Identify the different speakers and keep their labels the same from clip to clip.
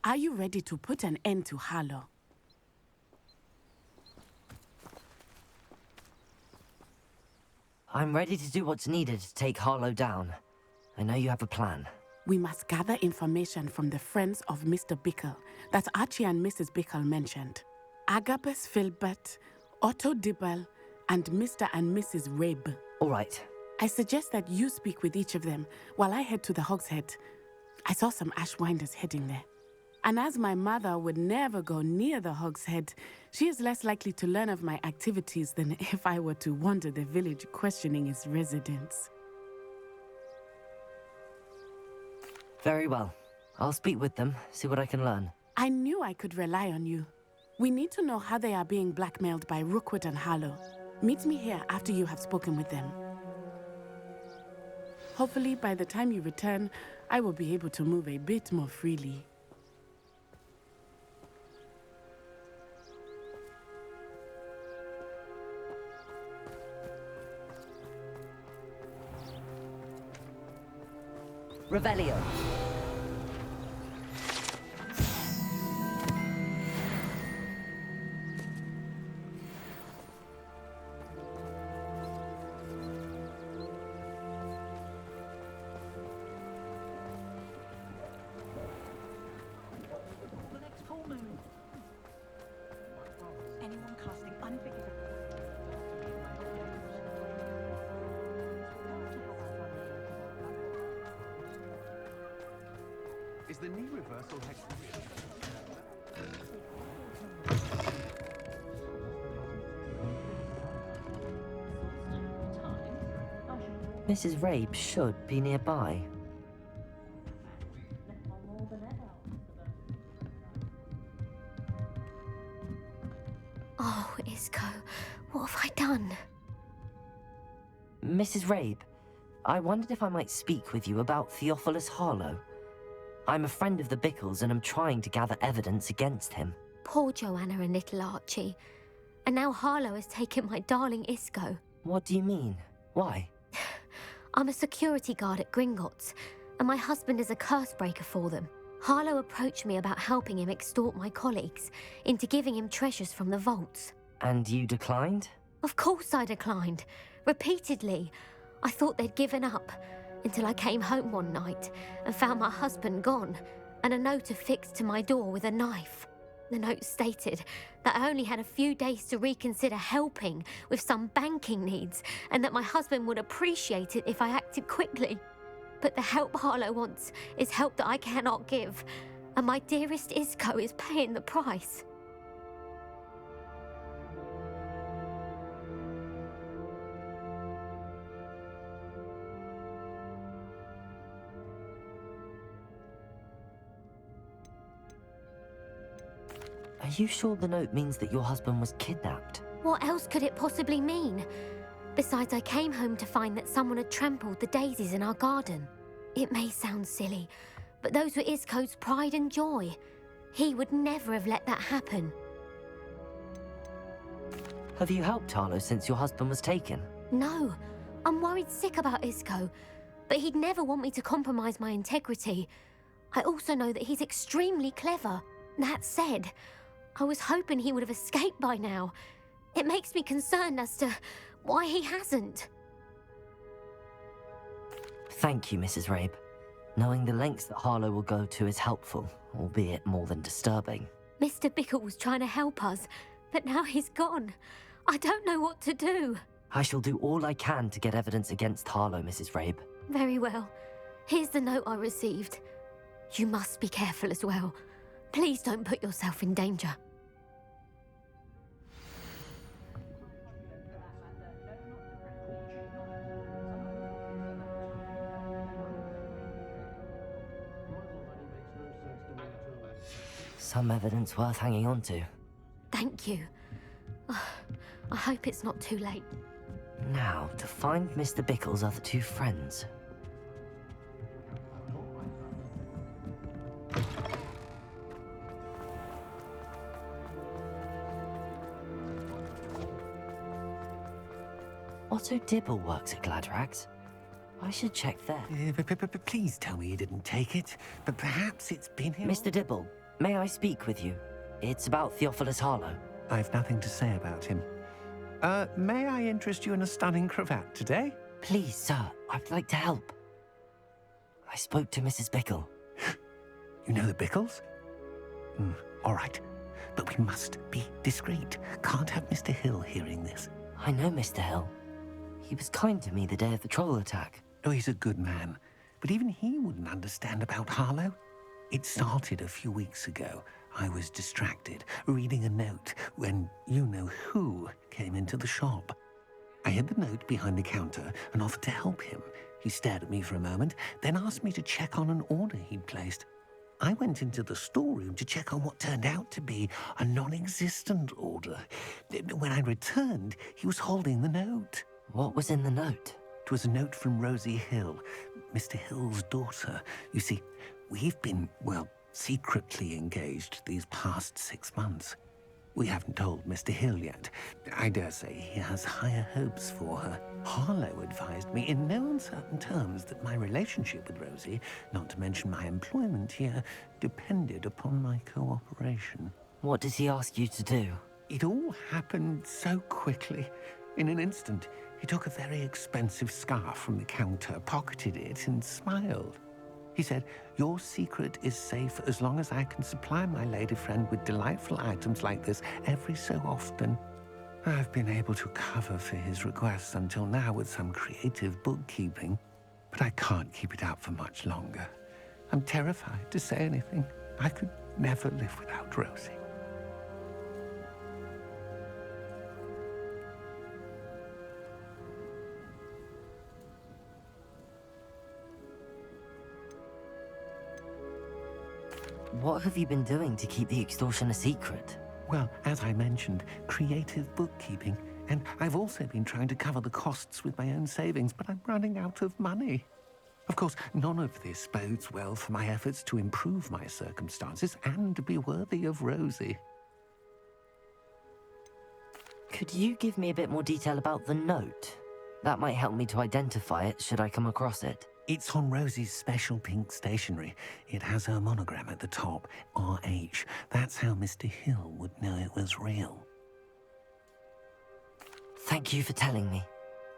Speaker 1: Are you ready to put an end to Harlow?
Speaker 2: I'm ready to do what's needed to take Harlow down. I know you have a plan.
Speaker 1: We must gather information from the friends of Mr. Bickle that Archie and Mrs. Bickle mentioned. Agabus Filbert, Otto Dibble, and Mr. and Mrs. Rabe.
Speaker 2: All right.
Speaker 1: I suggest that you speak with each of them while I head to the Hog's Head. I saw some Ashwinders heading there. And as my mother would never go near the Hog's Head, she is less likely to learn of my activities than if I were to wander the village questioning its residents.
Speaker 2: Very well. I'll speak with them, see what I can learn.
Speaker 1: I knew I could rely on you. We need to know how they are being blackmailed by Rookwood and Harlow. Meet me here after you have spoken with them. Hopefully, by the time you return, I will be able to move a bit more freely.
Speaker 2: Revelio.
Speaker 3: Anyone casting unforgivable.
Speaker 4: Is the knee reversal hex really?
Speaker 2: Mrs. Rabe should be nearby.
Speaker 5: Oh, Isco, what have I done?
Speaker 2: Mrs. Rabe, I wondered if I might speak with you about Theophilus Harlow. I'm a friend of the Bickles and I'm trying to gather evidence against him.
Speaker 5: Poor Joanna and little Archie. And now Harlow has taken my darling Isco.
Speaker 2: What do you mean? Why?
Speaker 5: I'm a security guard at Gringotts, and my husband is a curse breaker for them. Harlow approached me about helping him extort my colleagues into giving him treasures from the vaults.
Speaker 2: And you declined?
Speaker 5: Of course I declined. Repeatedly. I thought they'd given up, until I came home one night and found my husband gone, and a note affixed to my door with a knife. The note stated that I only had a few days to reconsider helping with some banking needs, and that my husband would appreciate it if I acted quickly. But the help Harlow wants is help that I cannot give, and my dearest Isco is paying the price.
Speaker 2: Are you sure the note means that your husband was kidnapped?
Speaker 5: What else could it possibly mean? Besides, I came home to find that someone had trampled the daisies in our garden. It may sound silly, but those were Isco's pride and joy. He would never have let that happen.
Speaker 2: Have you helped Harlow since your husband was taken?
Speaker 5: No, I'm worried sick about Isco, but he'd never want me to compromise my integrity. I also know that he's extremely clever. That said, I was hoping he would have escaped by now. It makes me concerned as to why he hasn't.
Speaker 2: Thank you, Mrs. Rabe. Knowing the lengths that Harlow will go to is helpful, albeit more than disturbing.
Speaker 5: Mr. Bickle was trying to help us, but now he's gone. I don't know what to do.
Speaker 2: I shall do all I can to get evidence against Harlow, Mrs. Rabe.
Speaker 5: Very well. Here's the note I received. You must be careful as well. Please don't put yourself in danger.
Speaker 2: Some evidence worth hanging on to.
Speaker 5: Thank you. I hope it's not too late.
Speaker 2: Now, to find Mr. Bickle's other two friends. Otto Dibble works at Gladrags. I should check there.
Speaker 4: Please tell me you didn't take it. But perhaps it's been here.
Speaker 2: Mr. Dibble, may I speak with you? It's about Theophilus Harlow.
Speaker 6: I've nothing to say about him. May I interest you in a stunning cravat today?
Speaker 2: Please, sir, I'd like to help. I spoke to Mrs. Bickle.
Speaker 6: You know the Bickles? All right. But we must be discreet. Can't have Mr. Hill hearing this.
Speaker 2: I know Mr. Hill. He was kind to me the day of the troll attack.
Speaker 6: Oh, he's a good man. But even he wouldn't understand about Harlow. It started a few weeks ago. I was distracted, reading a note, when you-know-who came into the shop. I hid the note behind the counter and offered to help him. He stared at me for a moment, then asked me to check on an order he'd placed. I went into the storeroom to check on what turned out to be a non-existent order. When I returned, he was holding the note.
Speaker 2: What was in the note?
Speaker 6: It was a note from Rosie Hill, Mr. Hill's daughter. You see, we've been, well, secretly engaged these past 6 months. We haven't told Mr. Hill yet. I dare say he has higher hopes for her. Harlow advised me in no uncertain terms that my relationship with Rosie, not to mention my employment here, depended upon my cooperation.
Speaker 2: What did he ask you to do?
Speaker 6: It all happened so quickly. In an instant, he took a very expensive scarf from the counter, pocketed it, and smiled. He said, "Your secret is safe as long as I can supply my lady friend with delightful items like this every so often." I've been able to cover for his requests until now with some creative bookkeeping, but I can't keep it up for much longer. I'm terrified to say anything. I could never live without Rosie.
Speaker 2: What have you been doing to keep the extortion a secret?
Speaker 6: Well, as I mentioned, creative bookkeeping. And I've also been trying to cover the costs with my own savings, but I'm running out of money. Of course, none of this bodes well for my efforts to improve my circumstances and be worthy of Rosie.
Speaker 2: Could you give me a bit more detail about the note? That might help me to identify it should I come across it.
Speaker 6: It's on Rosie's special pink stationery. It has her monogram at the top, RH. That's how Mr. Hill would know it was real.
Speaker 2: Thank you for telling me.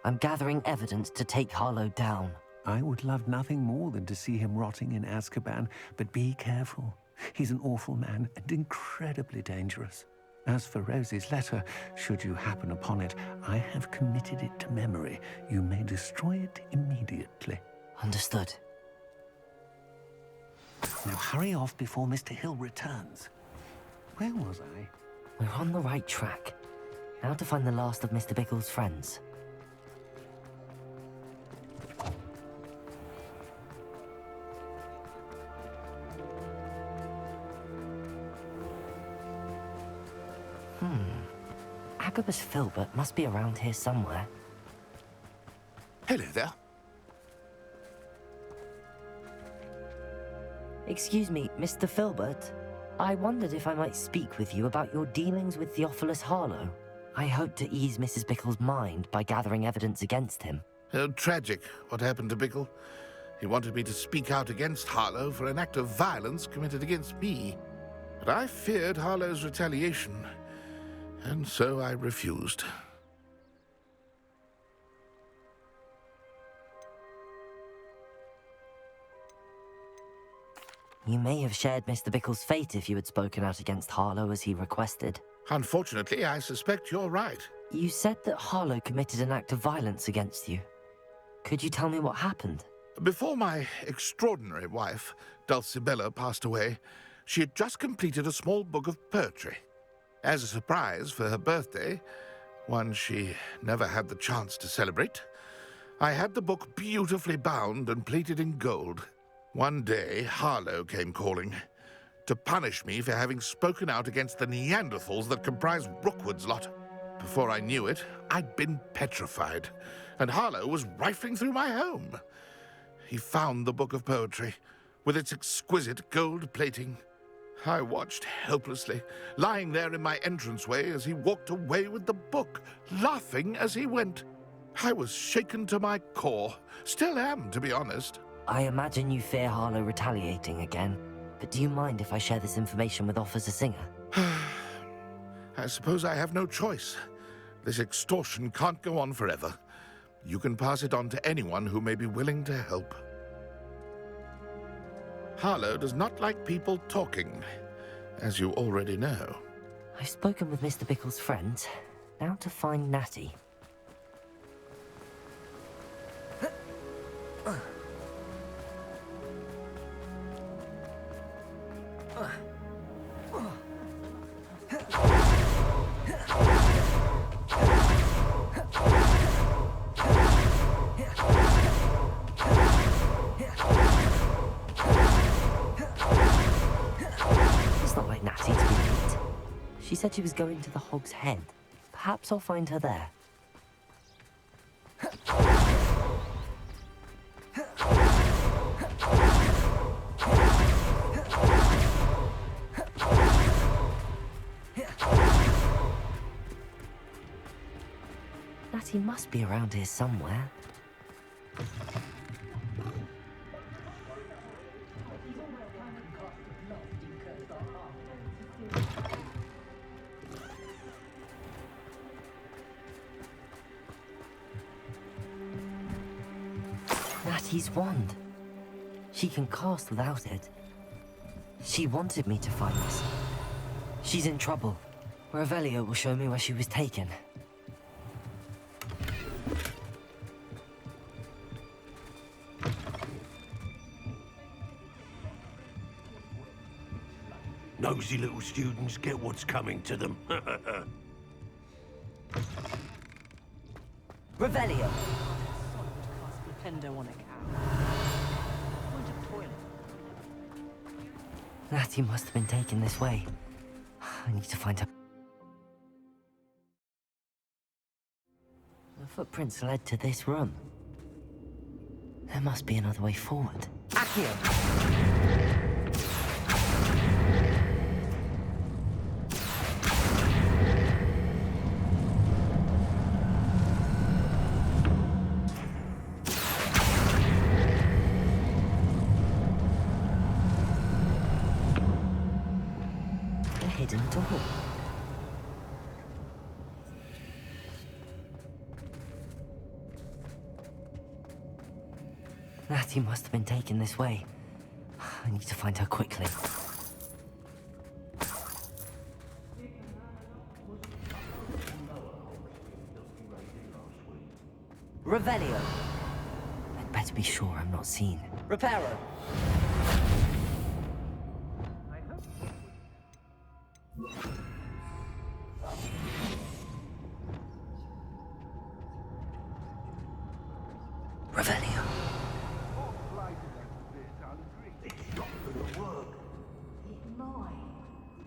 Speaker 2: I'm gathering evidence to take Harlow down.
Speaker 6: I would love nothing more than to see him rotting in Azkaban, but be careful. He's an awful man and incredibly dangerous. As for Rosie's letter, should you happen upon it, I have committed it to memory. You may destroy it immediately.
Speaker 2: Understood.
Speaker 6: Now hurry off before Mr. Hill returns. Where was I?
Speaker 2: We're on the right track. Now to find the last of Mr. Bickle's friends. Agabus Filbert must be around here somewhere.
Speaker 4: Hello there.
Speaker 2: Excuse me, Mr. Filbert. I wondered if I might speak with you about your dealings with Theophilus Harlow. I hope to ease Mrs. Bickle's mind by gathering evidence against him.
Speaker 7: Tragic, what happened to Bickle. He wanted me to speak out against Harlow for an act of violence committed against me. But I feared Harlow's retaliation, and so I refused.
Speaker 2: You may have shared Mr. Bickle's fate if you had spoken out against Harlow as he requested.
Speaker 7: Unfortunately, I suspect you're right.
Speaker 2: You said that Harlow committed an act of violence against you. Could you tell me what happened?
Speaker 7: Before my extraordinary wife, Dulcibella, passed away, she had just completed a small book of poetry. As a surprise for her birthday, one she never had the chance to celebrate, I had the book beautifully bound and plated in gold. One day, Harlow came calling to punish me for having spoken out against the Neanderthals that comprise Rookwood's lot. Before I knew it, I'd been petrified, and Harlow was rifling through my home. He found the book of poetry, with its exquisite gold plating. I watched helplessly, lying there in my entranceway as he walked away with the book, laughing as he went. I was shaken to my core. Still am, to be honest.
Speaker 2: I imagine you fear Harlow retaliating again. but do you mind if I share this information with Officer Singer?
Speaker 7: I suppose I have no choice. This extortion can't go on forever. You can pass it on to anyone who may be willing to help. Harlow does not like people talking, as you already know.
Speaker 2: I've spoken with Mr. Bickle's friends. Now to find Natty. It's not like Natty to be late. She said she was going to the Hog's Head. Perhaps I'll find her there. Natty must be around here somewhere. Natty's wand. She can cast without it. She wanted me to find this. She's in trouble. Revelio will show me where she was taken.
Speaker 8: Nosy little students get what's coming to them.
Speaker 2: Revelio!
Speaker 3: Flipendo on a cow. Point of toilet.
Speaker 2: Natty must have been taken this way. I need to find her. The footprints led to this room. There must be another way forward. Accio! Hidden door. Natty must have been taken this way. I need to find her quickly. Revelio. I'd better be sure I'm not seen. Reparo. Revelio.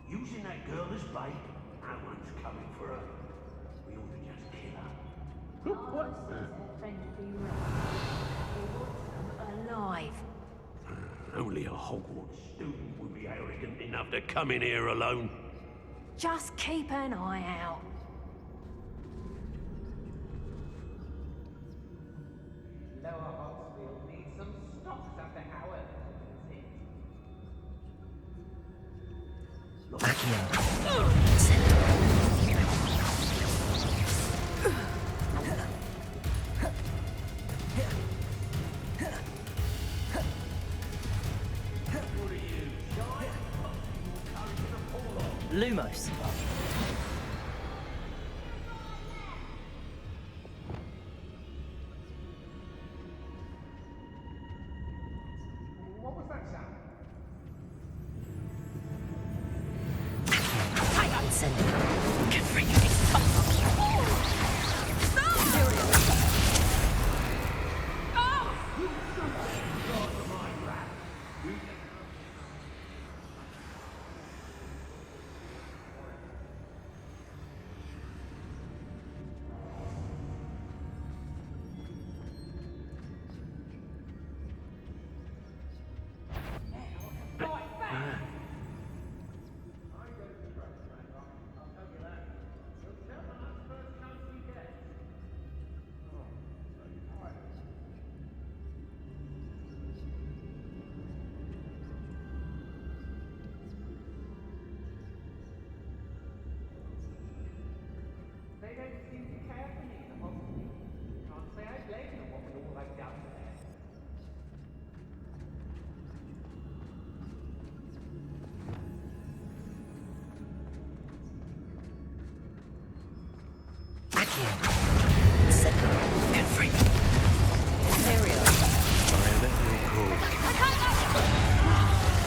Speaker 8: Using that girl as bait, no one's coming for her. We ought to just kill her.
Speaker 3: Alive.
Speaker 8: Only a Hogwarts student would be arrogant enough to come in here alone.
Speaker 3: Just keep an eye out.
Speaker 6: Lower Hogsfield needs some stocks after Howard.
Speaker 2: Lumos.
Speaker 6: What was that sound?
Speaker 2: I got sent.
Speaker 1: Can bring you
Speaker 8: don't seem to care for me, the hospital. Can't say I blame them what with all I've done there.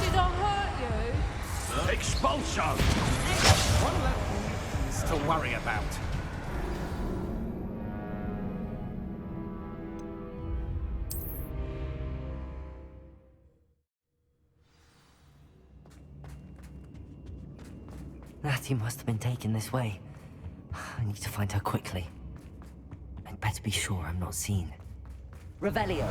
Speaker 3: Did I hurt you?
Speaker 8: Expulsion!
Speaker 9: One less things to worry about.
Speaker 2: Natty must have been taken this way. I need to find her quickly. I'd better be sure I'm not seen. Revelio!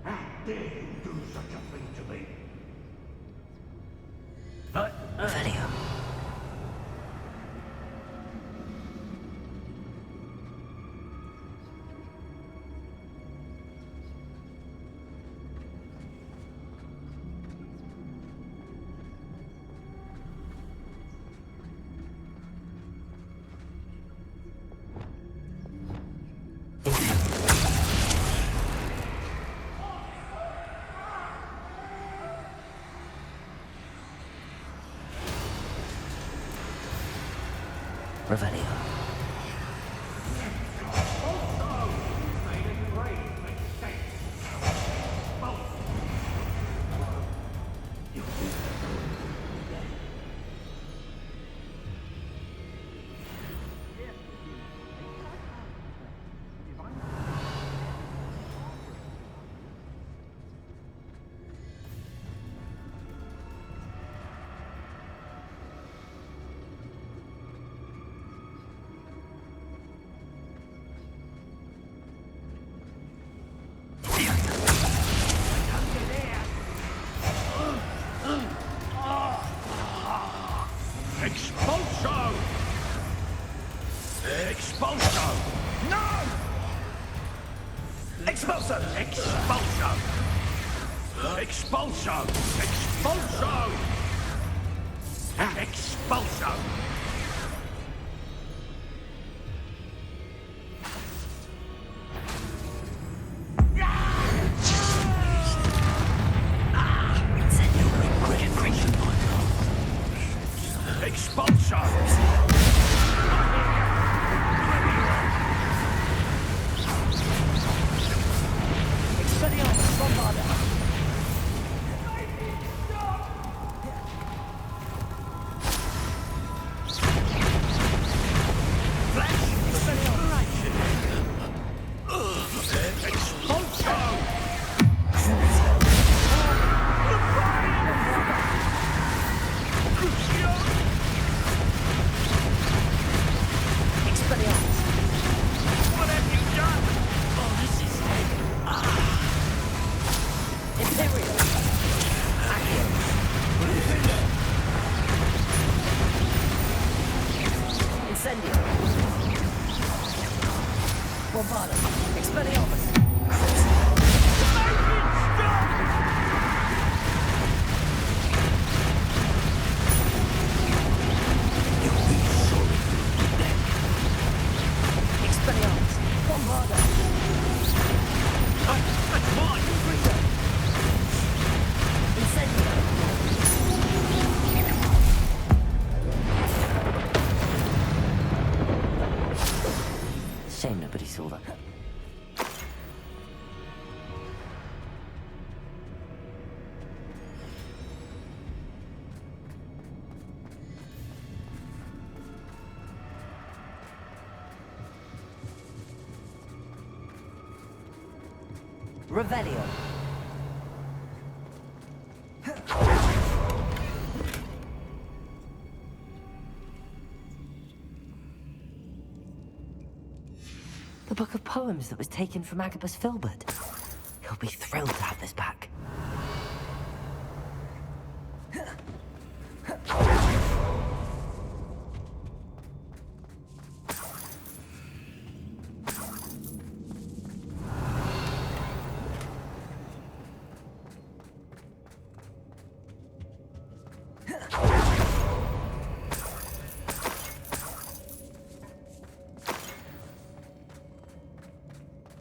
Speaker 8: How dare you do such a thing to me?
Speaker 2: Revelio. Revelio.
Speaker 8: Expulsion! Expulsion! No! Expulsion! Expulsion! Expulsion! Expulsion! Expulsion! Shame nobody saw that. Revelio.
Speaker 2: poems that was taken from Agabus Filbert. He'll be thrilled to have this back.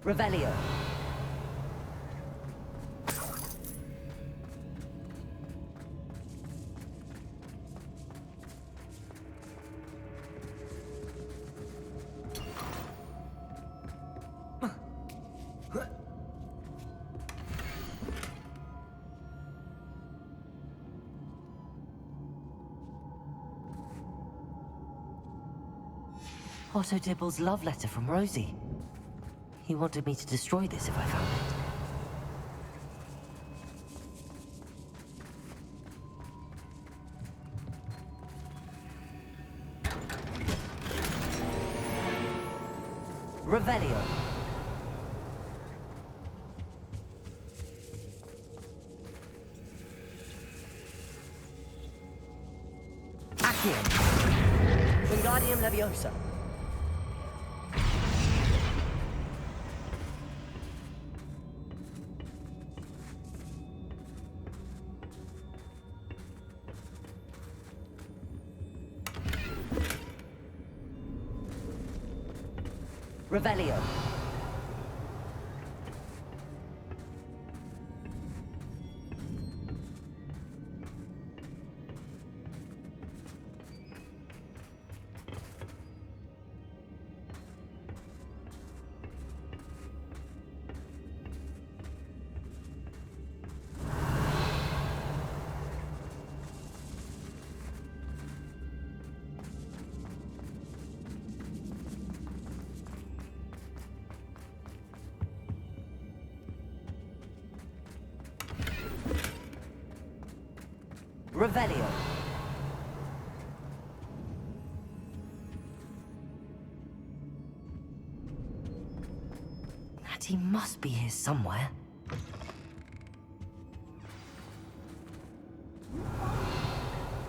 Speaker 2: Revelio. Otto Dibble's love letter from Rosie. He wanted me to destroy this if I found it. Revelio. Accio. Wingardium Leviosa. Revelio. Revelio. Natty must be here somewhere.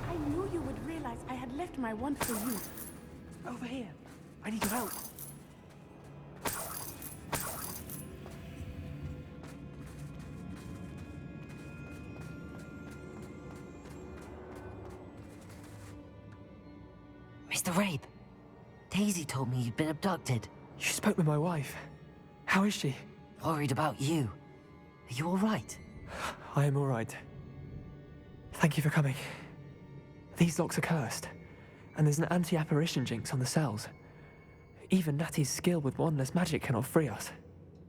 Speaker 1: I knew you would realize I had left my wand for you.
Speaker 9: Over here. I need your help.
Speaker 2: Mr. Rabe, Daisy told me you'd been abducted.
Speaker 9: You spoke with my wife. How is she?
Speaker 2: Worried about you. Are you all right?
Speaker 9: I am all right. Thank you for coming. These locks are cursed, and there's an anti-apparition jinx on the cells. Even Natty's skill with wandless magic cannot free us.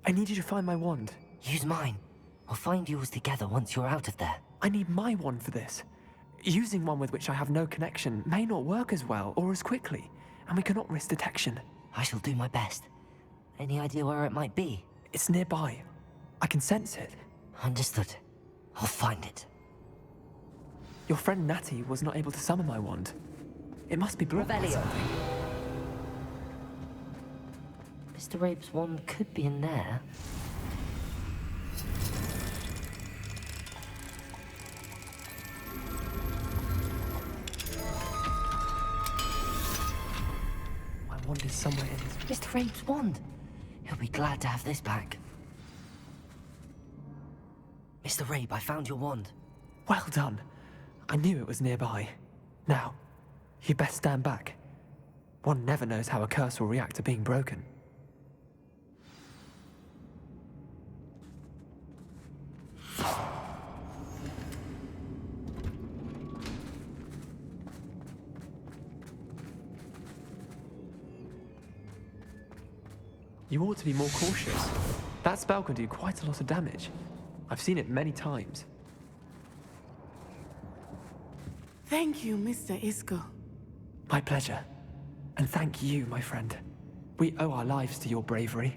Speaker 9: I need you to find my wand.
Speaker 2: Use mine. We'll find yours together once you're out of there.
Speaker 9: I need my wand for this. Using one with which I have no connection may not work as well or as quickly, and we cannot risk detection.
Speaker 2: I shall do my best. Any idea where it might be?
Speaker 9: It's nearby. I can sense it.
Speaker 2: Understood. I'll find it.
Speaker 9: Your friend Natty was not able to summon my wand. It must be blocked by
Speaker 2: Revelio.
Speaker 9: something.
Speaker 2: Mr. Rabe's wand could be in there.
Speaker 9: My wand is somewhere in his...
Speaker 2: Mr. Rabe's wand. He'll be glad to have this back. Mr. Rabe, I found your wand.
Speaker 9: Well done. I knew it was nearby. Now, you best stand back. One never knows how a curse will react to being broken. You ought to be more cautious. That spell can do quite a lot of damage. I've seen it many times.
Speaker 1: Thank you, Mr. Isco.
Speaker 9: My pleasure. And thank you, my friend. We owe our lives to your bravery.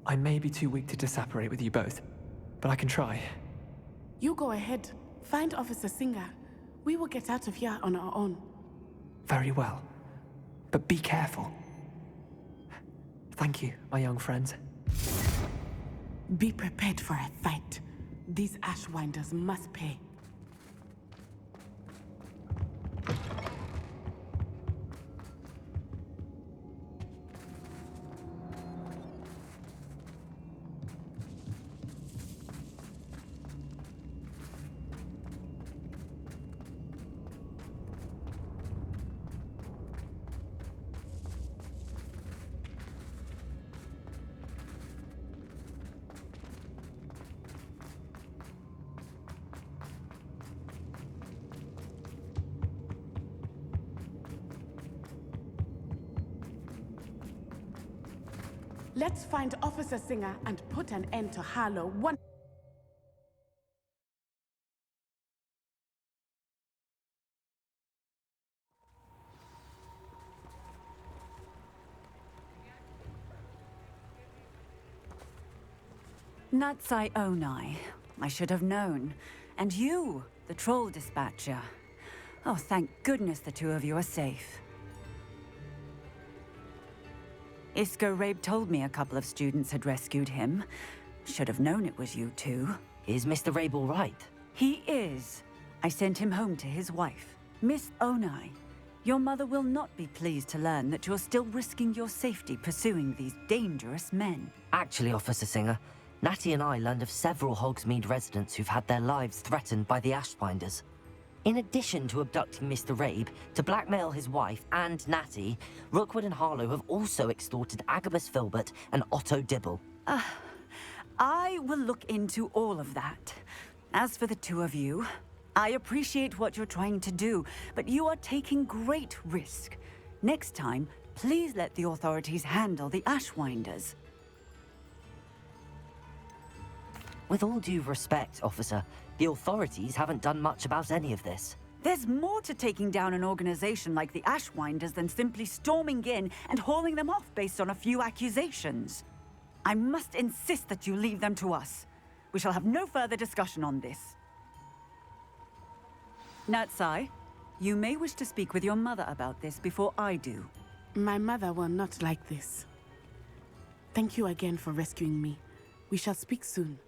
Speaker 9: I may be too weak to disapparate with you both, but I can try.
Speaker 1: You go ahead. Find Officer Singer. We will get out of here on our own.
Speaker 9: Very well. But be careful. Thank you, my young friends.
Speaker 1: Be prepared for a fight. These Ashwinders must pay. Let's find Officer Singer and put an end to Harlow one.
Speaker 10: Natsai Onai. I should have known. And you, the troll dispatcher. Oh, thank goodness the two of you are safe. Isco Rabe told me a couple of students had rescued him. Should have known it was you two.
Speaker 2: Is Mr. Rabe all right?
Speaker 10: He is. I sent him home to his wife. Miss Onai, your mother will not be pleased to learn that you're still risking your safety pursuing these dangerous men.
Speaker 2: Actually, Officer Singer, Natty and I learned of several Hogsmeade residents who've had their lives threatened by the Ashbinders. In addition to abducting Mr. Rabe, to blackmail his wife and Natty, Rookwood and Harlow have also extorted Agabus Filbert and Otto Dibble.
Speaker 10: I will look into all of that. As for the two of you, I appreciate what you're trying to do, but you are taking great risk. Next time, please let the authorities handle the Ashwinders.
Speaker 2: With all due respect, officer, the authorities haven't done much about any of this.
Speaker 10: There's more to taking down an organization like the Ashwinders than simply storming in and hauling them off based on a few accusations. I must insist that you leave them to us. We shall have no further discussion on this. Natsai, you may wish to speak with your mother about this before I do.
Speaker 1: My mother will not like this. Thank you again for rescuing me. We shall speak soon.